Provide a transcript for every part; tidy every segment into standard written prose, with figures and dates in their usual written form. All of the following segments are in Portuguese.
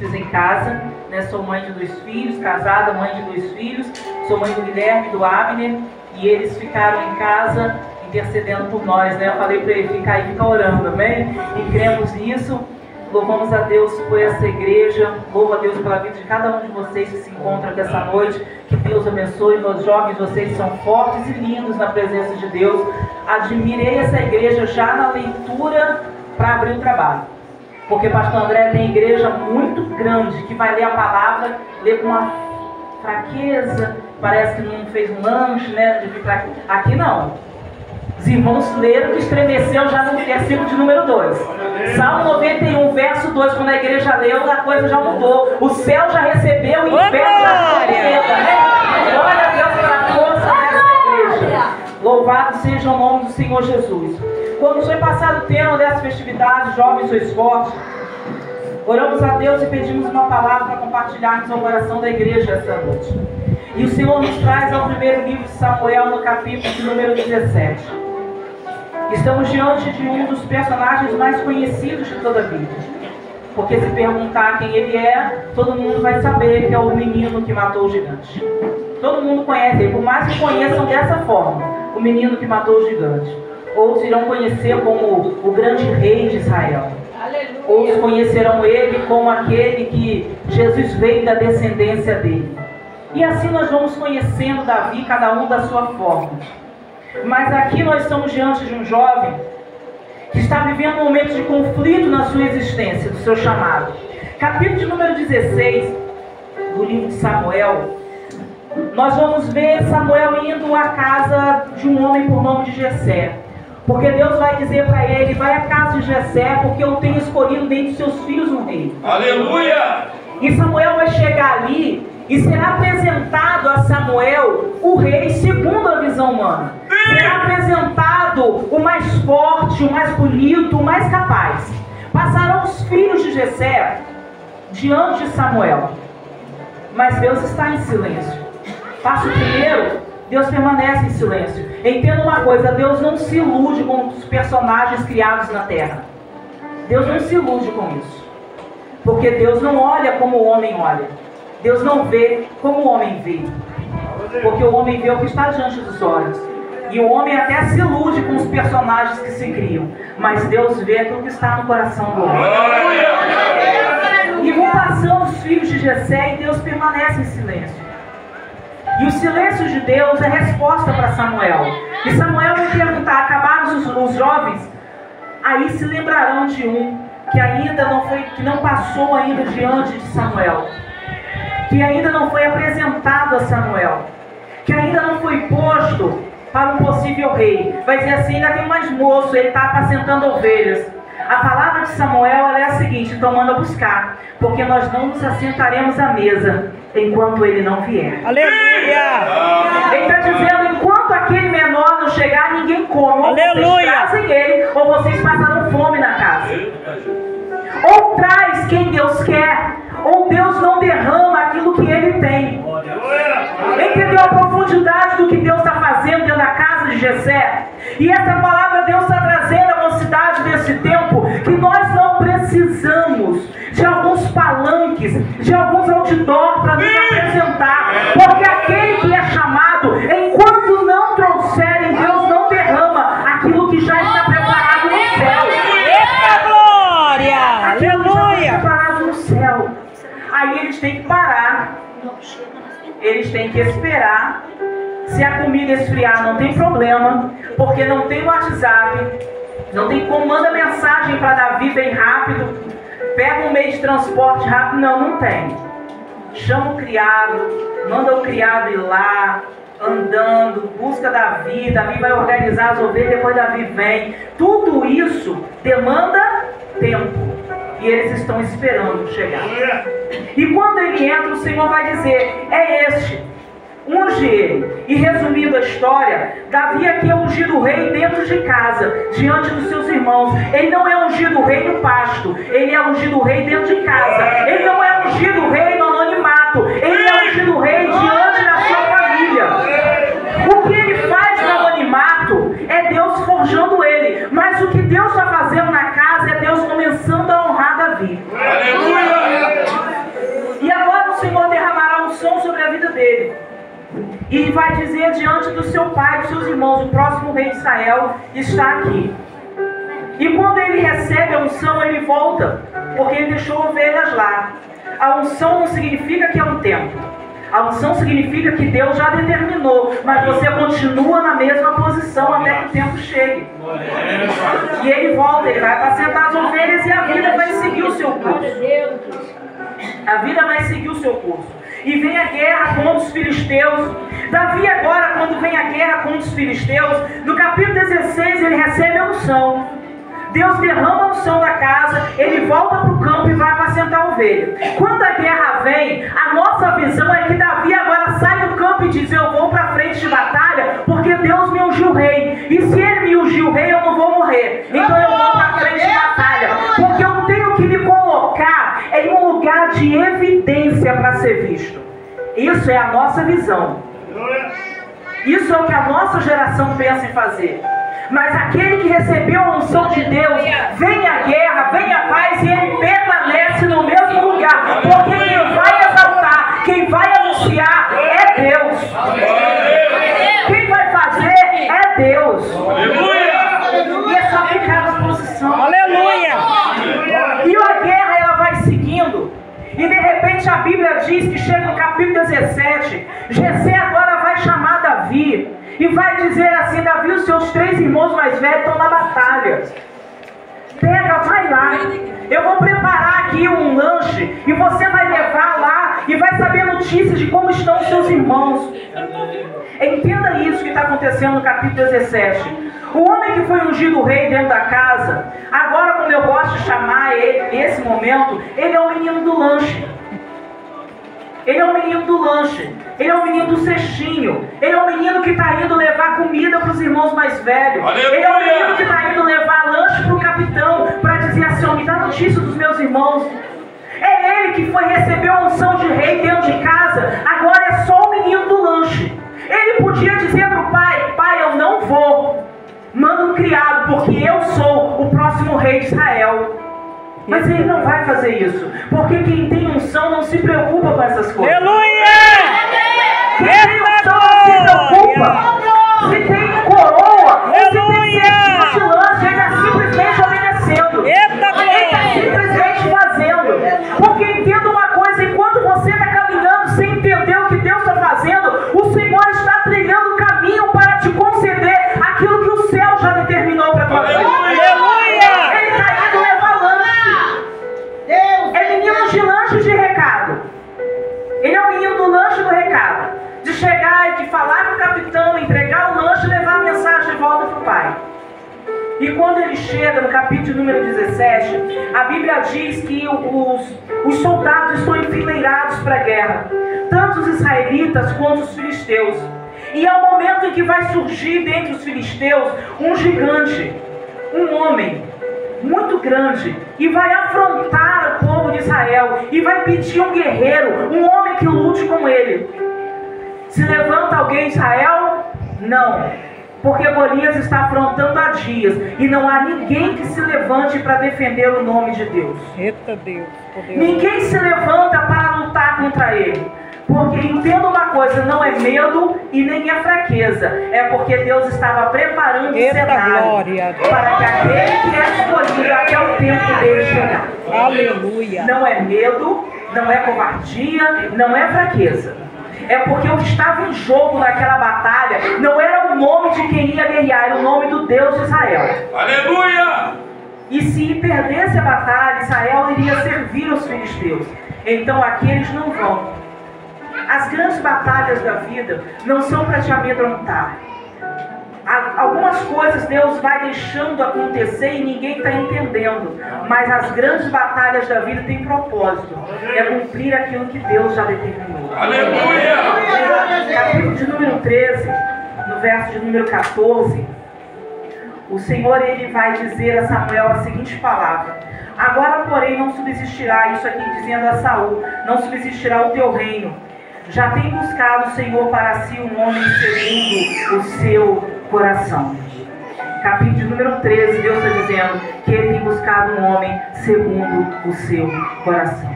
príncipes em casa, né? Sou mãe de 2 filhos, casada, mãe de 2 filhos, sou mãe do Guilherme e do Abner, e eles ficaram em casa intercedendo por nós, né? Eu falei para ele ficar aí, ficar orando, amém? E cremos nisso. Louvamos a Deus por essa igreja, louvo a Deus pela vida de cada um de vocês que se encontra aqui essa noite, que Deus abençoe, meus jovens, vocês são fortes e lindos na presença de Deus. Admirei essa igreja já na leitura para abrir o trabalho, porque pastor André tem igreja muito grande, que vai ler a palavra, lê com uma fraqueza, parece que não fez um lanche, né? Aqui não. Os irmãos leram que estremeceu já no versículo de número 2. Salmo 91, verso 2, quando a igreja leu, a coisa já mudou. O céu já recebeu, o inferno já recebeu, né? Glória a Deus pela força dessa igreja. Louvado seja o nome do Senhor Jesus. Quando foi passado o tema dessa festividade, jovens sois fortes, oramos a Deus e pedimos uma palavra para compartilharmos ao coração da igreja essa noite. E o Senhor nos traz ao primeiro livro de Samuel, no capítulo de número 17. Estamos diante de um dos personagens mais conhecidos de toda a Bíblia. Porque se perguntar quem ele é, todo mundo vai saber que é o menino que matou o gigante. Todo mundo conhece ele, por mais que conheçam dessa forma, o menino que matou o gigante. Outros irão conhecer como o grande rei de Israel. Aleluia. Outros conhecerão ele como aquele que Jesus veio da descendência dele. E assim nós vamos conhecendo Davi, cada um da sua forma. Mas aqui nós estamos diante de um jovem que está vivendo um momento de conflito na sua existência, do seu chamado. Capítulo de número 16 do livro de Samuel, nós vamos ver Samuel indo à casa de um homem por nome de Jessé. Porque Deus vai dizer para ele, vai à casa de Jessé, porque eu tenho escolhido dentre seus filhos um rei. Aleluia! E Samuel vai chegar ali e será apresentado a Samuel o rei segundo a visão humana. Será apresentado o mais forte, o mais bonito, o mais capaz. Passarão os filhos de Jessé diante de Samuel. Mas Deus está em silêncio. Passo primeiro, Deus permanece em silêncio. Entenda uma coisa, Deus não se ilude com os personagens criados na terra. Deus não se ilude com isso. Porque Deus não olha como o homem olha. Deus não vê como o homem vê. Porque o homem vê o que está diante dos olhos. E o homem até se ilude com os personagens que se criam. Mas Deus vê aquilo que está no coração do homem. E vão passando os filhos de Jessé e Deus permanece em silêncio. E o silêncio de Deus é resposta para Samuel. E Samuel vai perguntar, acabados os jovens, aí se lembrarão de um que ainda não foi, que não passou ainda diante de Samuel, que ainda não foi apresentado a Samuel, que ainda não foi posto para um possível rei. Vai dizer assim, ainda tem mais moço, ele está apacentando ovelhas. A palavra de Samuel ela é a seguinte, então manda buscar, porque nós não nos assentaremos à mesa enquanto ele não vier. Aleluia! Ele está dizendo, enquanto aquele menor não chegar, ninguém come. Ou Aleluia! vocês trazem ele, ou vocês passaram fome na casa. Ou traz quem Deus quer, ou Deus não derrama aquilo que ele tem. Entendeu a profundidade do que Deus está fazendo dentro da casa de Jessé? E essa palavra Deus está trazendo a mocidade desse tempo, que nós não precisamos de alguns palanques, de alguns outdoor para nos apresentar, porque aquele que é chamado, enquanto não trouxerem, Deus não derrama aquilo que já está preparado no céu. Eita glória! Aleluia! Preparado no céu. Aí eles têm que parar, eles têm que esperar. Se a comida esfriar não tem problema, porque não tem WhatsApp, não tem como, manda mensagem para Davi bem rápido, pega um meio de transporte rápido, não tem. Chama o criado, manda o criado ir lá, andando, busca Davi, Davi vai organizar as ovelhas, depois Davi vem. Tudo isso demanda tempo. E eles estão esperando chegar. E quando ele entra, o Senhor vai dizer, é este, unge ele. E resumindo a história, Davi aqui é ungido rei dentro de casa, diante dos seus irmãos. Ele não é ungido rei no pasto, ele é ungido rei dentro de casa. Ele não é ungido rei no anonimato, ele é ungido rei diante da sua família. O que ele faz no anonimato é Deus forjando ele, mas o que Deus está fazendo na casa é Deus começando a honrar Davi. e vai dizer diante do seu pai, dos seus irmãos: o próximo rei de Israel está aqui. E quando ele recebe a unção, ele volta, porque ele deixou ovelhas lá. A unção não significa que é um tempo. A unção significa que Deus já determinou, mas você continua na mesma posição até que o tempo chegue. E ele volta, ele vai apacentar as ovelhas e a vida vai seguir o seu curso. A vida vai seguir o seu curso. E vem a guerra contra os filisteus. Davi agora, quando vem a guerra contra os filisteus, no capítulo 16 ele recebe a unção. Deus derrama a unção da casa, ele volta para o campo e vai apacentar a ovelha. Quando a guerra vem, a nossa visão é que Davi agora sai do campo e diz: eu vou para frente de batalha, porque Deus me ungiu rei. E se ele me ungiu rei, eu não vou morrer. Então eu vou para frente de batalha, porque eu tenho que me colocar em um lugar de evidência para ser visto. Isso é a nossa visão. Isso é o que a nossa geração pensa em fazer. Mas aquele que recebeu a unção de Deus, vem a guerra, vem a paz, e ele permanece no mesmo lugar. Porque quem vai exaltar, quem vai anunciar é Deus. Quem vai fazer é Deus. E é só ficar na posição. Aleluia! E a guerra ela vai seguindo. E de repente a Bíblia diz que chega no capítulo 17, Jessé agora vai chamar Davi. E vai dizer assim: Davi, os seus 3 irmãos mais velhos estão na batalha. Pega, vai lá. Eu vou preparar aqui um lanche e você vai levar lá e vai saber notícias de como estão os seus irmãos. Entenda isso que está acontecendo no capítulo 17. O homem que foi ungido rei dentro da casa, agora, como eu gosto de chamar ele, esse momento, ele é o menino do lanche. Ele é o menino do lanche. Ele é o menino do cestinho. Ele é o menino que está indo levar comida para os irmãos mais velhos. Aleluia! Ele é o menino que está indo levar lanche para o capitão, para dizer assim: ó, me dá notícia dos meus irmãos. É ele que foi receber a unção de rei dentro de casa. Agora é só o menino do lanche. Ele podia dizer para o pai: pai, eu não vou. Manda um criado, porque eu sou o próximo rei de Israel. Mas ele não vai fazer isso, porque quem tem unção não se preocupa com essas coisas. Aleluia! Quem tem unção não se preocupa. Se tem coroa, se tem cestinho de lanche, ele está simplesmente obedecendo. Ele está simplesmente fazendo. Porque entenda uma coisa: enquanto você está caminhando sem entender o que Deus está fazendo, o Senhor está trilhando o caminho para te conceder aquilo que o céu já determinou para a tua vida. Ele está indo levar lanche. É menino de lanche de recado. Ele é o menino do lanche do recado. De chegar e de falar com o capitão, entregar o lanche e levar a mensagem de volta para o pai. E quando ele chega no capítulo número 17, a Bíblia diz que os soldados estão enfileirados para a guerra. Tanto os israelitas quanto os filisteus. E é o momento em que vai surgir dentre os filisteus um gigante. Um homem muito grande, e vai afrontar o povo de Israel, e vai pedir um guerreiro, um homem que lute com ele. Se levanta alguém de Israel? Não, porque Golias está afrontando há dias, e não há ninguém que se levante para defender o nome de Deus. Eita Deus, ninguém se levanta para lutar contra ele. Porque entenda uma coisa: não é medo e nem é fraqueza. É porque Deus estava preparando o cenário para que aquele que é escolhido até o tempo dele chegar. Aleluia! Não é medo, não é covardia, não é fraqueza. É porque o que estava em jogo naquela batalha não era o nome de quem ia guerrear, era o nome do Deus de Israel. Aleluia! E se perdesse a batalha, Israel iria servir os filisteus. Então aqui eles não vão. As grandes batalhas da vida não são para te amedrontar. Algumas coisas Deus vai deixando acontecer e ninguém está entendendo. Mas as grandes batalhas da vida têm propósito. É cumprir aquilo que Deus já determinou. Aleluia! Capítulo de número 13, no verso de número 14, o Senhor ele vai dizer a Samuel a seguinte palavra: agora, porém, não subsistirá, isso aqui dizendo a Saul, não subsistirá o teu reino. Já tem buscado o Senhor para si um homem segundo o seu coração. Capítulo número 13, Deus está dizendo que ele tem buscado um homem segundo o seu coração.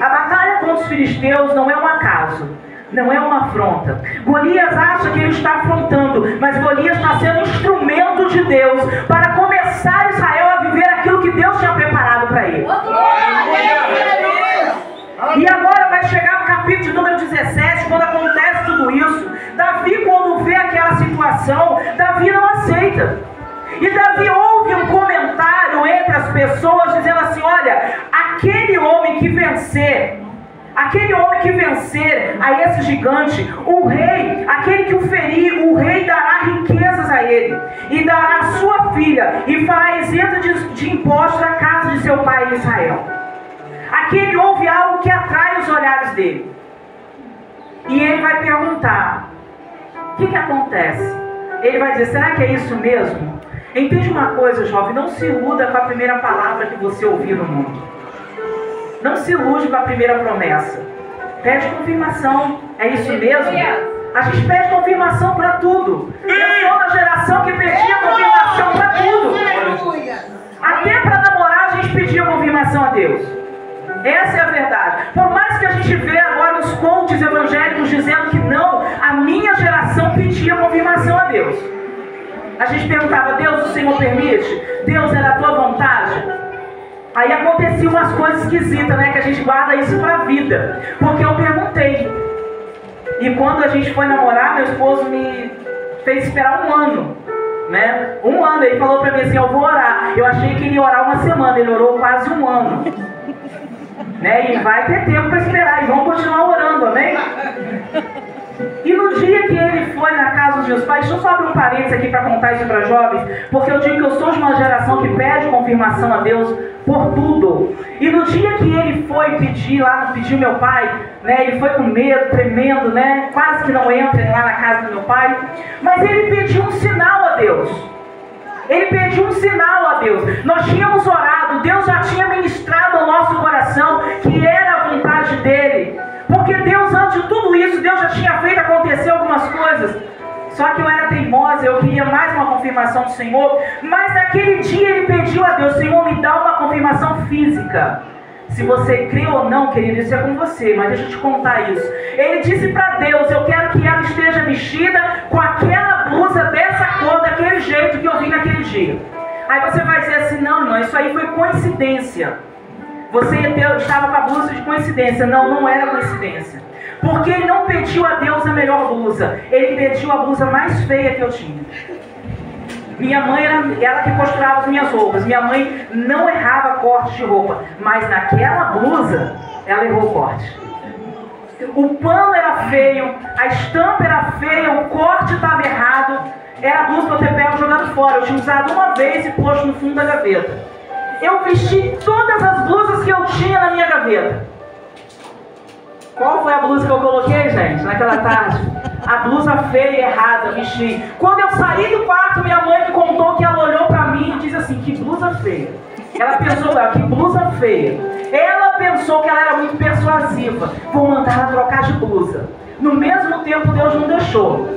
A batalha contra os filisteus não é um acaso. não é uma afronta. Golias acha que ele está afrontando, mas Golias está sendo instrumento de Deus para começar Israel a viver aquilo que Deus tinha preparado para ele. E agora vai chegar no capítulo de número 17, quando acontece tudo isso. Davi, quando vê aquela situação, Davi não aceita. E Davi ouve um comentário entre as pessoas dizendo assim: olha, aquele homem que vencer a esse gigante, o rei, aquele que o ferir, o rei dará riquezas a ele, e dará a sua filha, e fará isenta de impostos a casa de seu pai Israel. Aquele ouve algo que atrai os olhares dele. E ele vai perguntar: o que acontece? Ele vai dizer: será que é isso mesmo? Entende uma coisa, jovem, não se iluda com a primeira palavra que você ouviu no mundo. Não se ilude com a primeira promessa. Pede confirmação. É isso mesmo? A gente pede confirmação para tudo. Eu sou da geração que pedia confirmação para tudo. Até para namorar a gente pedia confirmação a Deus. Essa é a verdade. Por mais que a gente vê agora os coaches evangélicos dizendo que não, a minha geração pedia confirmação a Deus. A gente perguntava: Deus, o Senhor permite? Deus, é da tua vontade? Aí aconteciam umas coisas esquisitas, né? Que a gente guarda isso pra vida. Porque eu perguntei. E quando a gente foi namorar, meu esposo me fez esperar 1 ano. Né? 1 ano, ele falou pra mim assim: eu vou orar. Eu achei que ele ia orar 1 semana, ele orou quase 1 ano. Né? E vai ter tempo para esperar, e vamos continuar orando, amém? E no dia que ele foi na casa dos meus pais, deixa eu só abrir um parênteses aqui para contar isso para jovens, porque eu digo que eu sou de uma geração que pede confirmação a Deus por tudo. E no dia que ele foi pediu meu pai, né, ele foi com medo, tremendo, né, quase que não entra lá na casa do meu pai, mas ele pediu um sinal a Deus. Ele pediu um sinal a Deus. Nós tínhamos orado, Deus já tinha ministrado ao nosso coração que era a vontade dele. Porque Deus, antes de tudo isso, Deus já tinha feito acontecer algumas coisas. Só que eu era teimosa, eu queria mais uma confirmação do Senhor. Mas naquele dia ele pediu a Deus: Senhor, me dá uma confirmação física. Se você crê ou não, querido, isso é com você, mas deixa eu te contar isso. Ele disse para Deus: eu quero que ela esteja vestida com aquela blusa dessa cor, daquele jeito que eu vi naquele dia. Aí você vai dizer assim: não, isso aí foi coincidência. Você estava com a blusa de coincidência. Não era coincidência. Porque ele não pediu a Deus a melhor blusa. Ele pediu a blusa mais feia que eu tinha. Minha mãe era ela que costurava as minhas roupas. Minha mãe não errava corte de roupa, mas naquela blusa ela errou o corte. O pano era feio, a estampa era feia, o corte estava errado. Era a blusa para eu ter pego jogado fora. Eu tinha usado uma vez e posto no fundo da gaveta. Eu vesti todas as blusas que eu tinha na minha gaveta. Qual foi a blusa que eu coloquei, gente, naquela tarde? A blusa feia e errada, vesti. Quando eu saí do quarto, minha mãe me contou que ela olhou pra mim e disse assim: que blusa feia. Ela pensou: que blusa feia. Ela pensou que ela era muito persuasiva. Vou mandar ela trocar de blusa. No mesmo tempo, Deus não deixou.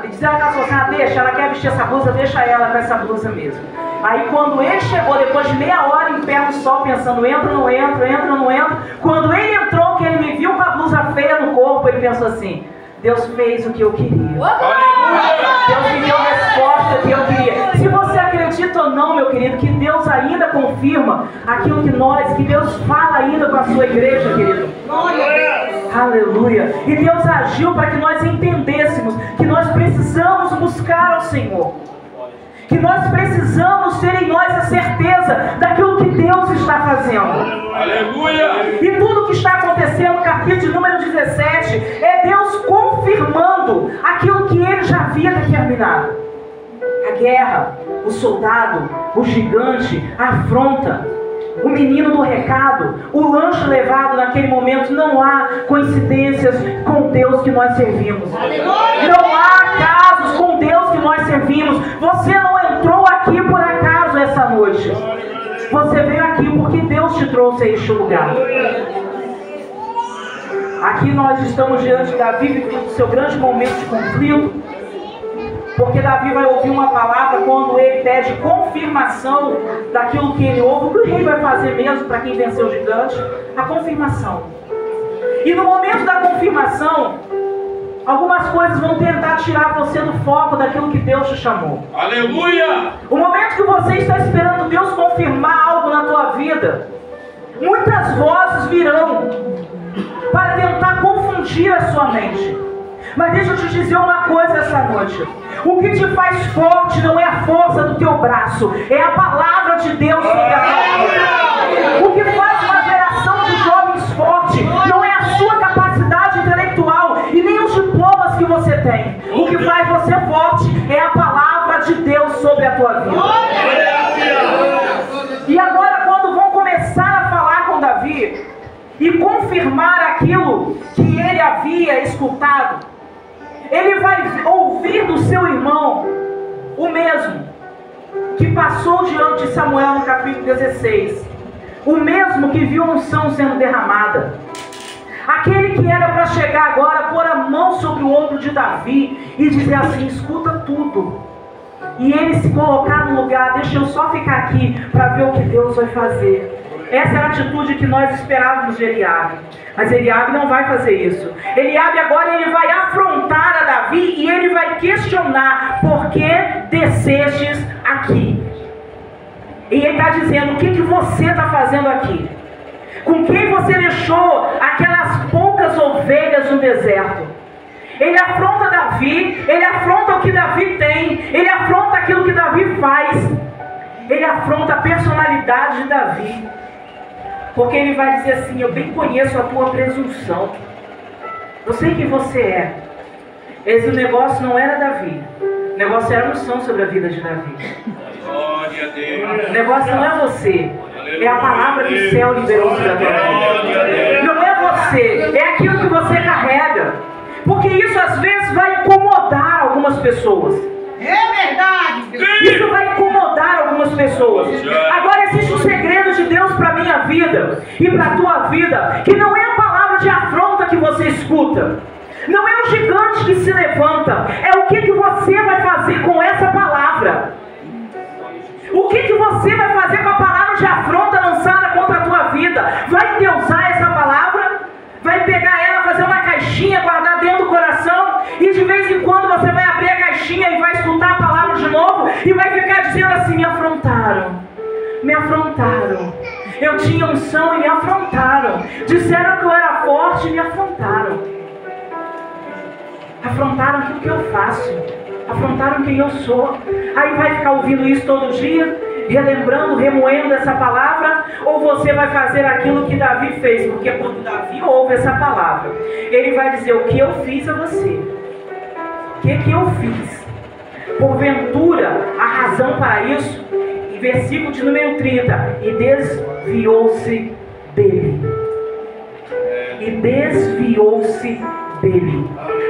Diz ela que ela falou assim: deixa, ela quer vestir essa blusa, deixa ela com essa blusa mesmo. Aí quando ele chegou, depois de meia hora em pé no sol, pensando: entro, não entro, entro, não entro. Quando ele entrou, que ele me viu com a blusa feia no corpo, ele pensou assim: Deus fez o que eu queria. Deus me deu a resposta que eu queria. Se você acredita ou não, meu querido, que Deus ainda confirma aquilo que Deus fala ainda com a sua igreja, querido. Aleluia. E Deus agiu para que nós entendêssemos que nós precisamos buscar ao Senhor. Que nós precisamos ter em nós a certeza daquilo que Deus está fazendo. Aleluia! E tudo que está acontecendo no capítulo de número 17 é Deus confirmando aquilo que Ele já havia determinado. A guerra, o soldado, o gigante, a afronta, o menino do recado, o lanche levado naquele momento. Não há coincidências com Deus que nós servimos. Não há acasos com Deus que nós servimos. Você não entrou aqui por acaso essa noite. Você veio aqui porque Deus te trouxe a este lugar. Aqui nós estamos diante de Davi vivendo o seu grande momento de conflito. Porque Davi vai ouvir uma palavra quando ele pede confirmação daquilo que ele ouve. O que o rei vai fazer mesmo para quem venceu o gigante? A confirmação. E no momento da confirmação, algumas coisas vão tentar tirar você do foco daquilo que Deus te chamou. Aleluia! O momento que você está esperando Deus confirmar algo na tua vida, muitas vozes virão para tentar confundir a sua mente. Mas deixa eu te dizer uma coisa essa noite. O que te faz forte não é a força do teu braço, é a palavra de Deus sobre a tua vida. O que faz uma geração de jovens forte não é a sua capacidade intelectual e nem os diplomas que você tem. O que faz você forte é a palavra de Deus sobre a tua vida. E agora, quando vão começar a falar com Davi e confirmar aquilo que ele havia escutado, ele vai ouvir do seu irmão o mesmo que passou diante de Samuel no capítulo 16, o mesmo que viu a unção sendo derramada, aquele que era para chegar agora, pôr a mão sobre o ombro de Davi e dizer assim: escuta tudo, e ele se colocar no lugar, deixa eu só ficar aqui para ver o que Deus vai fazer. Essa era a atitude que nós esperávamos de Eliabe. Mas Eliabe não vai fazer isso. Eliabe agora ele vai afrontar a Davi e ele vai questionar: por que descestes aqui? E ele está dizendo: o que você está fazendo aqui? Com quem você deixou aquelas poucas ovelhas no deserto? Ele afronta Davi, ele afronta o que Davi tem, ele afronta aquilo que Davi faz, ele afronta a personalidade de Davi. Porque ele vai dizer assim: eu bem conheço a tua presunção, eu sei quem você é. Esse negócio não era Davi, o negócio era a unção sobre a vida de Davi. O negócio não é você, é a palavra que o céu liberou sobre a tua vida. Não é você, é aquilo que você carrega. Porque isso às vezes vai incomodar algumas pessoas. É verdade. Isso vai incomodar algumas pessoas. Agora existe um segredo de Deus para a minha vida e para a tua vida, que não é a palavra de afronta que você escuta, não é o gigante que se levanta, é o que você vai fazer com essa palavra. O que você vai fazer com a palavra de afronta lançada contra a tua vida? Vai endeusar essa palavra? Vai pegar ela, fazer uma caixinha, guardar dentro do coração, e de vez em quando você vai abrir a caixinha e vai escutar a palavra de novo e vai ficar dizendo assim: me afrontaram, eu tinha unção e me afrontaram, disseram que eu era forte e me afrontaram aquilo que eu faço, afrontaram quem eu sou. Aí vai ficar ouvindo isso todo dia, relembrando, remoendo essa palavra, ou você vai fazer aquilo que Davi fez? Porque quando Davi ouve essa palavra, ele vai dizer: o que eu fiz a você? O que eu fiz? Porventura, a razão para isso, em versículo de número 30, e desviou-se dele.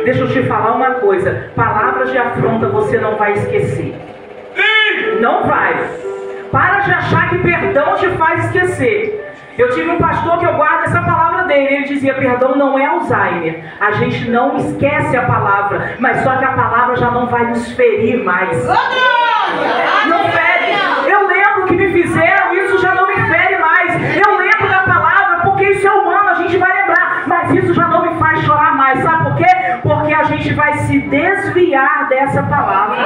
Deixa eu te falar uma coisa: palavras de afronta você não vai esquecer. Não vai. Para de achar que perdão te faz esquecer. Eu tive um pastor que eu guardo essa palavra dele. Ele dizia: perdão não é Alzheimer. A gente não esquece a palavra, mas só que a palavra já não vai nos ferir mais. Não fere. Eu lembro que me fizeram, isso já não me fere mais. Eu lembro da palavra porque isso é humano, a gente vai lembrar, mas isso já não me faz chorar mais. Sabe por quê? Porque a gente vai se desviar dessa palavra.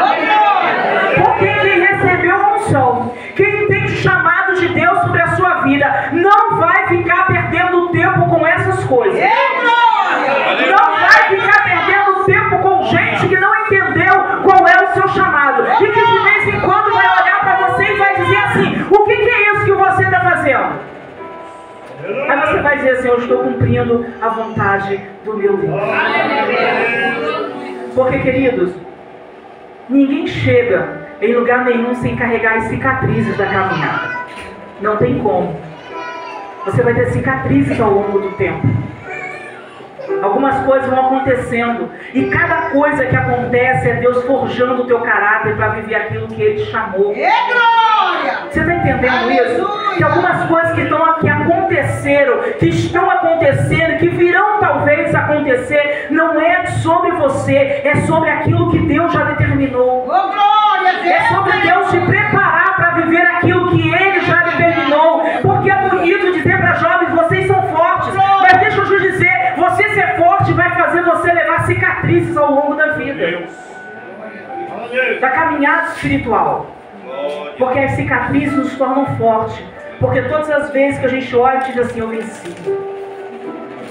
Porque quem recebeu a unção, quem tem o chamado de Deus sobre a sua vida, não vai ficar perdendo tempo com essas coisas. Não vai ficar perdendo tempo com gente que não entendeu qual é o seu chamado, e que de vez em quando vai olhar para você e vai dizer assim: o que é isso que você está fazendo? Aí você vai dizer assim: eu estou cumprindo a vontade do meu Deus. Porque, queridos, ninguém chega em lugar nenhum sem carregar as cicatrizes da caminhada. Não tem como. Você vai ter cicatrizes ao longo do tempo. Algumas coisas vão acontecendo, e cada coisa que acontece é Deus forjando o teu caráter para viver aquilo que Ele te chamou. Você está entendendo isso? Que algumas coisas que aconteceram, que estão acontecendo, que virão talvez acontecer, não é sobre você, é sobre aquilo que Deus já determinou. É sobre Deus te preparar para viver aquilo que Ele já determinou. Porque é bonito dizer para jovens: vocês são fortes, mas deixa eu te dizer, cicatrizes ao longo da vida, da caminhada espiritual. Porque as cicatrizes nos tornam fortes. Porque todas as vezes que a gente olha e diz assim, eu venci.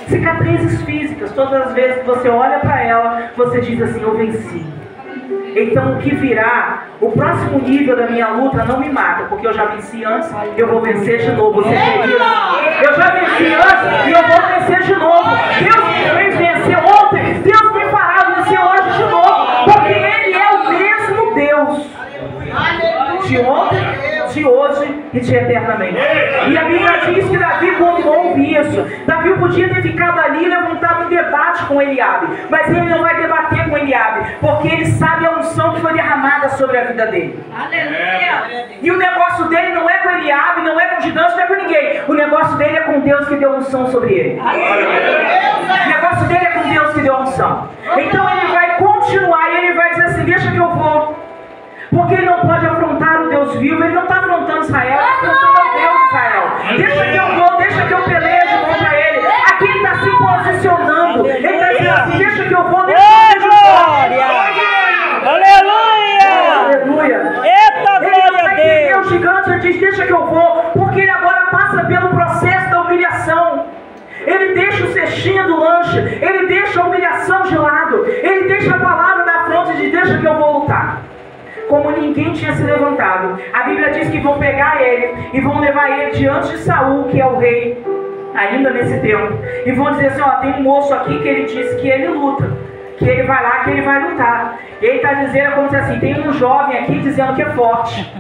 Cicatrizes físicas, todas as vezes que você olha para ela, você diz assim, eu venci. Então o que virá, o próximo nível da minha luta não me mata, porque eu já venci antes, eu vou vencer de novo. Você crê nisso? Eu já venci antes e eu vou vencer de novo. Deus me fez vencer ontem, Deus me fará vencer hoje de novo, porque Ele é o mesmo Deus de ontem, de hoje e de eternamente. E a Bíblia diz que Davi, quando ouve isso, Davi podia ter ficado ali e levantado um debate com Eliabe, mas ele não vai debater com Eliabe, porque ele sabe a unção que foi derramada sobre a vida dele. Aleluia! E o negócio dele não é com Eliabe, não é com gigante, não é com ninguém. O negócio dele é com Deus que deu unção sobre ele. O negócio dele é com Deus que deu unção. Então ele vai continuar e ele vai dizer assim, deixa que eu vou. Porque ele não pode afrontar o Deus vivo, ele não está afrontando Israel, ele está afrontando o Deus de Israel. Deixa que eu vou, deixa que eu peleje contra ele. Aqui ele está se posicionando. Ele está dizendo assim, deixa que eu vou, deixa que eu vou. Aleluia! Aleluia! Eita, Ele não glória a vai querer Deus! o gigante, ele diz, deixa que eu vou, porque ele agora passa pelo processo da humilhação. Ele deixa o cestinho do lanche, ele deixa a humilhação de lado, ele deixa a palavra da fronte de deixa que eu vou lutar. Como ninguém tinha se levantado, a Bíblia diz que vão pegar ele e vão levar ele diante de Saul, que é o rei, ainda nesse tempo, e vão dizer assim, ó, tem um moço aqui que ele disse que ele luta, que ele vai lá, que ele vai lutar. Ele está dizendo, é como se assim, tem um jovem aqui dizendo que é forte,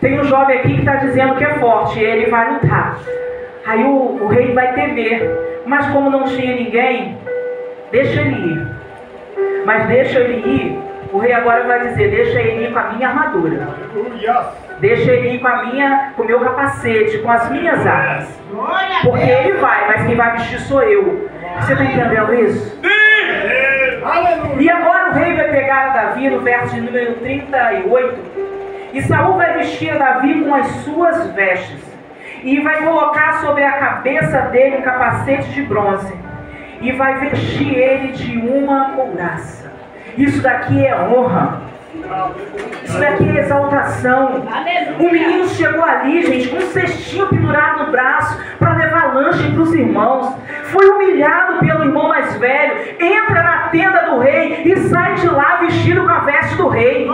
tem um jovem aqui que está dizendo que é forte, e ele vai lutar. Aí o rei vai temer, mas como não tinha ninguém, deixa ele ir. Mas deixa ele ir, o rei agora vai dizer, deixa ele ir com a minha armadura. Deixa ele ir com o meu capacete, com as minhas armas. Porque ele vai, mas quem vai vestir sou eu. Você está entendendo isso? E agora o rei vai pegar a Davi no verso de número 38. E Saul vai vestir a Davi com as suas vestes. E vai colocar sobre a cabeça dele um capacete de bronze. E vai vestir ele de uma couraça. Isso daqui é honra. Isso daqui é exaltação. O menino chegou ali, gente, com um cestinho pendurado no braço para levar lanche para os irmãos. Foi humilhado pelo irmão mais velho. Entra na tenda do rei e sai de lá vestido com a veste do rei.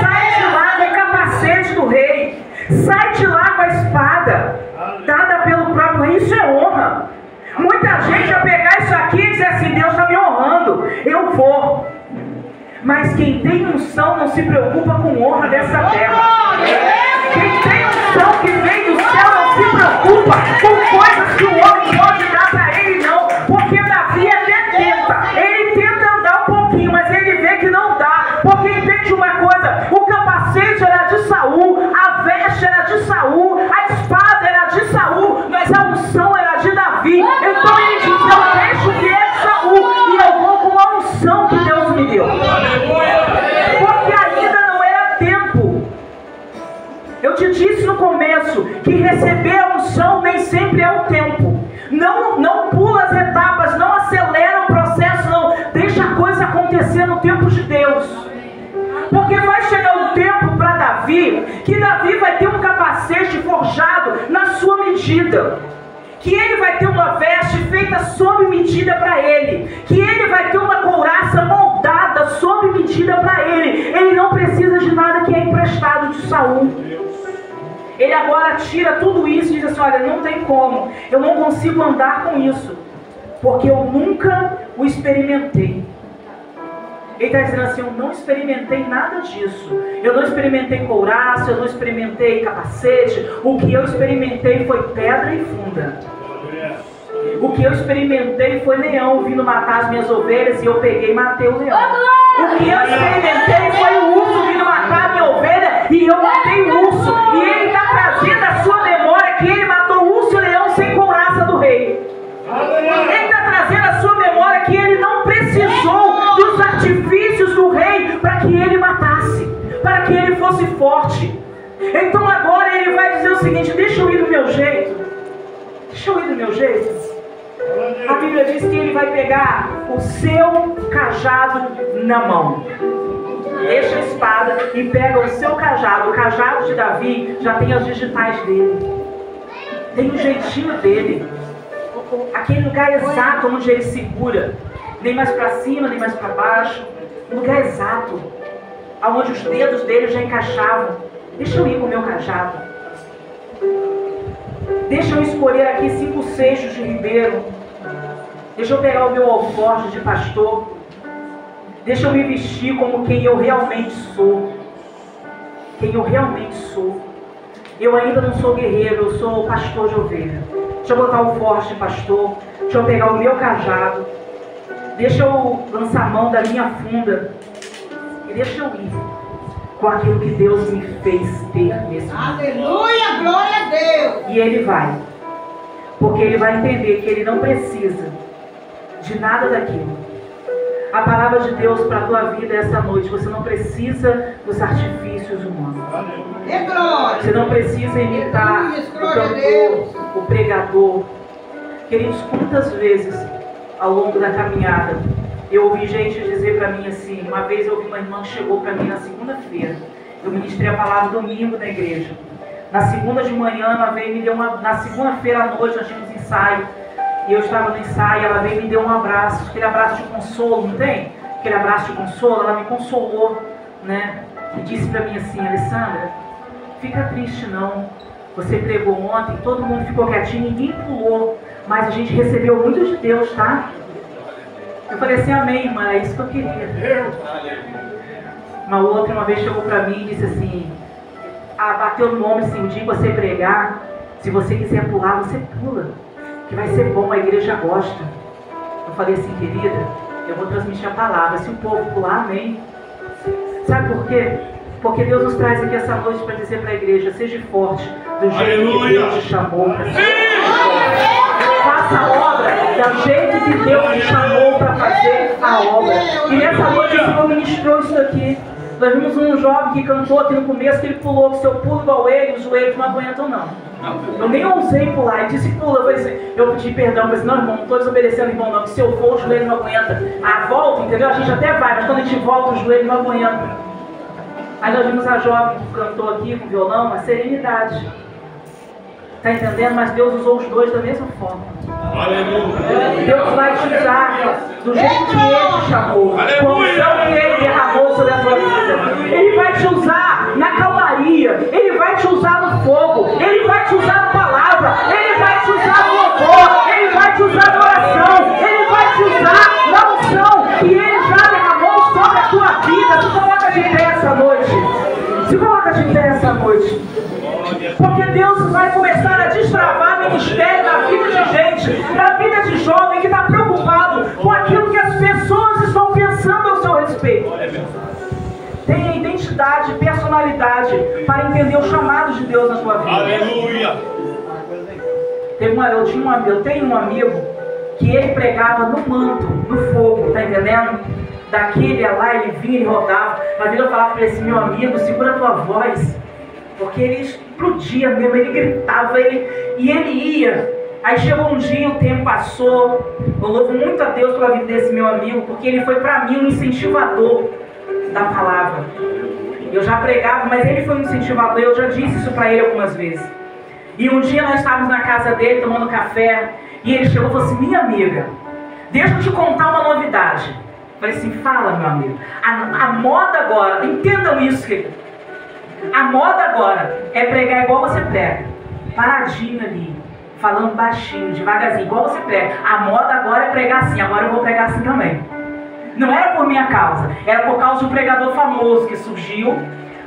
Sai de lá com o capacete do rei. Sai de lá com a espada dada pelo próprio rei. Isso é honra. Muita gente vai pegar isso aqui e dizer assim, Deus está me honrando, eu vou. Mas quem tem unção não se preocupa com honra dessa terra. Quem tem unção que vem do céu não se preocupa com coisas que o homem pode dar para ele, não. Porque Davi até tenta, ele tenta andar um pouquinho, mas ele vê que não dá. Porque entende uma coisa, o capacete era de Saul, a veste era de Saul, a espada era de Saul, mas a unção era de Davi. Então ele diz, eu deixo que é de Saul e eu vou com a unção que Deus me deu. Porque ainda não era tempo. Eu te disse no começo que receber a unção nem sempre é o tempo. Não pula as etapas, não acelera o processo, não. Deixa a coisa acontecer no tempo de Deus. Porque vai chegar um tempo para Davi, que Davi vai ter um capacete forjado na sua medida. Que ele vai ter uma veste feita sob medida para ele. Que ele vai ter uma couraça moldada sob medida para ele. Ele não precisa de nada que é emprestado de Saul. Ele agora tira tudo isso e diz assim, olha, não tem como. Eu não consigo andar com isso. Porque eu nunca o experimentei. Ele está dizendo assim, eu não experimentei nada disso. Eu não experimentei couraça, eu não experimentei capacete. O que eu experimentei foi pedra e funda. O que eu experimentei foi leão vindo matar as minhas ovelhas e eu peguei e matei o leão. O que eu experimentei foi o urso vindo matar a minha ovelha e eu matei o urso. E ele está trazendo a sua memória que ele matou o urso e o leão sem couraça do rei. Ele está trazendo a sua memória que ele não precisou dos artifícios do rei para que ele matasse, para que ele fosse forte. Então agora ele vai dizer o seguinte, deixa eu ir do meu jeito. Deixa eu ir do meu jeito. A Bíblia diz que ele vai pegar o seu cajado na mão. Deixa a espada e pega o seu cajado. O cajado de Davi já tem as digitais dele. Tem o jeitinho dele. Aquele lugar exato onde ele segura. Nem mais para cima, nem mais para baixo. Um lugar exato. Onde os dedos dele já encaixavam. Deixa eu ir com o meu cajado. Deixa eu escolher aqui 5 seixos de ribeiro. Deixa eu pegar o meu alforje de pastor. Deixa eu me vestir como quem eu realmente sou. Quem eu realmente sou. Eu ainda não sou guerreiro, eu sou pastor de ovelha. Deixa eu botar o alforje de pastor. Deixa eu pegar o meu cajado. Deixa eu lançar a mão da minha funda. E deixa eu ir com aquilo que Deus me fez ter nesse mundo. Aleluia, glória a Deus. E ele vai. Porque ele vai entender que ele não precisa de nada daquilo. A palavra de Deus para a tua vida essa noite. Você não precisa dos artifícios humanos. Você não precisa imitar o cantor, o pregador. Queridos, quantas vezes ao longo da caminhada eu ouvi gente dizer para mim assim. Uma vez eu ouvi uma irmã que chegou para mim na segunda-feira. Eu ministrei a palavra domingo na igreja. Na segunda de manhã ela veio e me deu uma... Na segunda-feira à noite nós tínhamos ensaio. E eu estava no ensaio, ela veio e me deu um abraço, aquele abraço de consolo, não tem? Aquele abraço de consolo, ela me consolou, né? E disse para mim assim: Alessandra, fica triste não. Você pregou ontem, todo mundo ficou quietinho, ninguém pulou, mas a gente recebeu muito de Deus, tá? Eu falei assim: amém, irmã, é isso que eu queria. Uma outra uma vez chegou para mim e disse assim: bateu no ombro assim, o dia que você pregar, se você quiser pular, você pula. Que vai ser bom, a igreja gosta. Eu falei assim: querida, eu vou transmitir a palavra. Se o povo pular, amém. Sabe por quê? Porque Deus nos traz aqui essa noite para dizer para a igreja: seja forte do jeito que Deus te chamou para fazer. Faça a obra do jeito que Deus te chamou para fazer a obra. E nessa noite o Senhor ministrou isso aqui. Nós vimos um jovem que cantou aqui no começo, que ele pulou, que se eu pulo igual ele, os joelhos não aguentam não. Eu nem ousei pular, ele disse pula. Eu pedi perdão, eu falei assim: não, irmão, não estou desobedecendo, irmão, não, que se eu for, o joelho não aguenta. A volta, entendeu? A gente até vai, mas quando a gente volta, o joelho não aguenta. Aí nós vimos a jovem que cantou aqui com violão, uma serenidade. Está entendendo? Mas Deus usou os dois da mesma forma. Aleluia. Deus vai te usar do jeito que Ele te chamou. Com a unção que Ele derramou sobre a tua vida. Ele vai te usar na calmaria. Ele vai te usar no fogo. Ele vai te usar na palavra. Ele vai te usar no louvor. Ele vai te usar na oração. Ele vai te usar na unção que Ele já derramou sobre a tua vida. Se coloca de pé essa noite. Se coloca de pé essa noite. Porque Deus vai começar a destravar ministério na vida de gente, na vida de jovem que está preocupado com aquilo que as pessoas estão pensando ao seu respeito. Tenha identidade, personalidade para entender o chamado de Deus na tua vida. Aleluia! Eu tenho um amigo que ele pregava no manto, no fogo, tá entendendo? Daqui ele ia lá, ele vinha, ele rodava. Uma vez eu falava para ele assim: meu amigo, segura a tua voz. Porque ele explodia mesmo, ele gritava, e ele ia. Aí chegou um dia, o tempo passou. Eu louvo muito a Deus pela vida desse meu amigo, porque ele foi para mim um incentivador da palavra. Eu já pregava, mas ele foi um incentivador, eu já disse isso para ele algumas vezes. E um dia nós estávamos na casa dele, tomando café, e ele chegou e falou assim: minha amiga, deixa eu te contar uma novidade. Eu falei assim: fala, meu amigo. A moda agora, entendam isso, querido. A moda agora é pregar igual você prega, paradinho ali, falando baixinho, devagarzinho, igual você prega. A moda agora é pregar assim, agora eu vou pregar assim também. Não era por minha causa, era por causa de um pregador famoso que surgiu,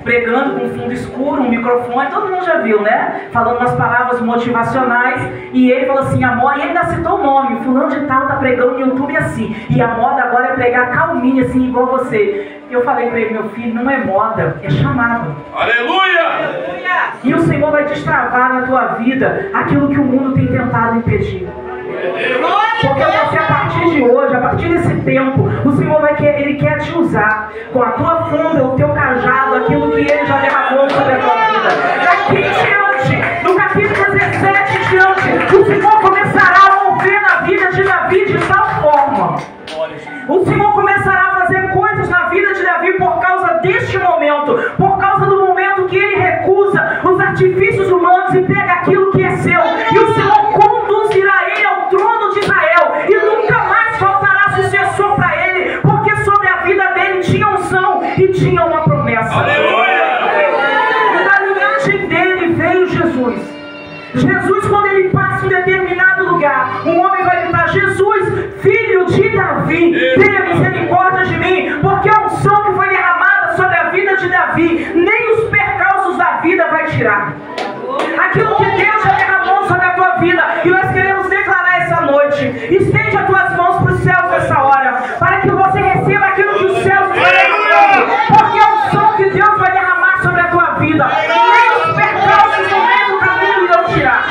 pregando com um fundo escuro, um microfone, todo mundo já viu, né? Falando umas palavras motivacionais, e ele falou assim: a moda, e ele ainda citou o nome, fulano de tal tá pregando no YouTube assim, e a moda agora é pregar calminha assim, igual você. Eu falei para ele: meu filho, não é moda, é chamado. Aleluia! E o Senhor vai destravar na tua vida aquilo que o mundo tem tentado impedir. Porque você, a partir de hoje, a partir desse tempo, o Senhor Ele quer te usar com a tua funda, o teu cajado, aquilo que Ele já derramou sobre a tua vida. Daqui em diante, no capítulo 17 em diante, o Senhor começará a mover na vida de glorificar. Um homem vai gritar: Jesus, filho de Davi, tenha misericórdia de mim, porque a unção que foi derramada sobre a vida de Davi, nem os percalços da vida vai tirar. Aquilo que Deus já derramou sobre a tua vida, e nós queremos declarar essa noite. Estende as tuas mãos para os céus nessa hora, para que você receba aquilo que os céus estão derramando, porque a unção que Deus vai derramar sobre a tua vida, nem os percalços no meio do caminho irão tirar.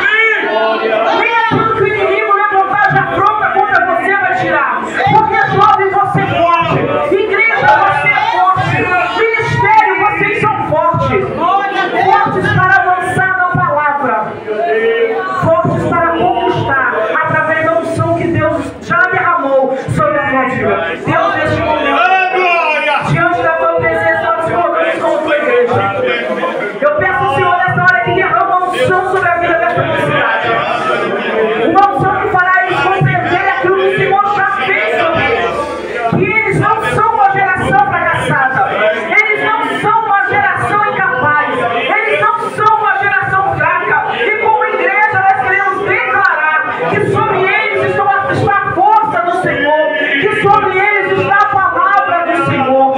Nem aquilo que o inimigo levantar de afronta contra você vai tirar. Porque jovem, você é forte. Igreja, você é forte. Ministério, vocês são fortes. Fortes para avançar na palavra. Fortes para conquistar através da unção que Deus já derramou sobre a tua vida. Deus, neste momento, diante da tua presença, nós te colocamos como tua igreja. Eu peço ao Senhor nessa hora que derrama a unção sobre a vida dessa mocidade. Uma unção que fará eles compreender aquilo que o Senhor já fez sobre eles. Que eles não são uma geração fracassada. Eles não são uma geração incapaz. Eles não são uma geração fraca. E como igreja nós queremos declarar que sobre eles está a força do Senhor. Que sobre eles está a palavra do Senhor.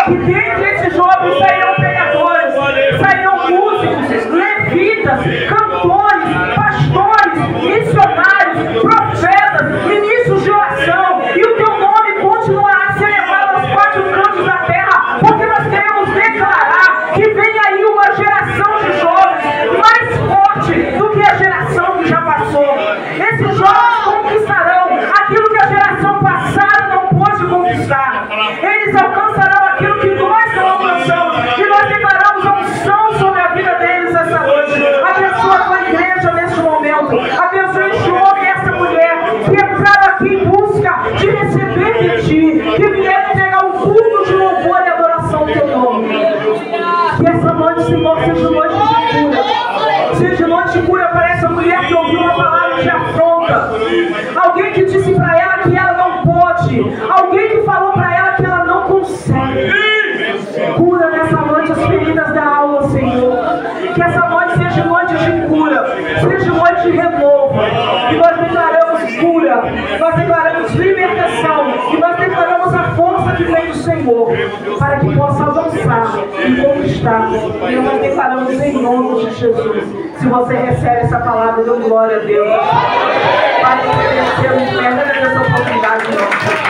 Que dentre esses jovens sairão pregadores, sairão músicos, levitas, cantores, pastores, missionários, profetas, ministros de oração, e o teu nome continuará a ser levado aos quatro cantos da terra, porque nós queremos declarar que vem aí uma geração de jovens mais forte do que a geração que já passou. Esses jovens conquistarão aquilo que a geração passada não pôde conquistar. Eles alcançarão aquilo que nós não alcançamos, e nós declaramos a unção sobre a vida deles essa noite. Abençoa a tua igreja neste momento. Abençoa este homem e essa mulher que entraram aqui em busca de receber de ti, que vieram entregar um culto de louvor e adoração ao teu nome. Que essa noite, Senhor, seja noite de cura. Seja noite de cura para essa mulher que ouviu uma palavra de afronta. Alguém que disse para ela que ela não pode. Alguém que falou para ela que ela não consegue. Cura nessa noite as feridas da alma, Senhor. Que essa noite seja noite de cura, seja noite de renovo. E nós declaramos cura, nós declaramos libertação, e nós declaramos a força que vem do Senhor, para que possa avançar e conquistar. E nós declaramos em nome de Jesus. Se você recebe essa palavra, dê glória a Deus. Pai, que merecemos, perda dessa oportunidade.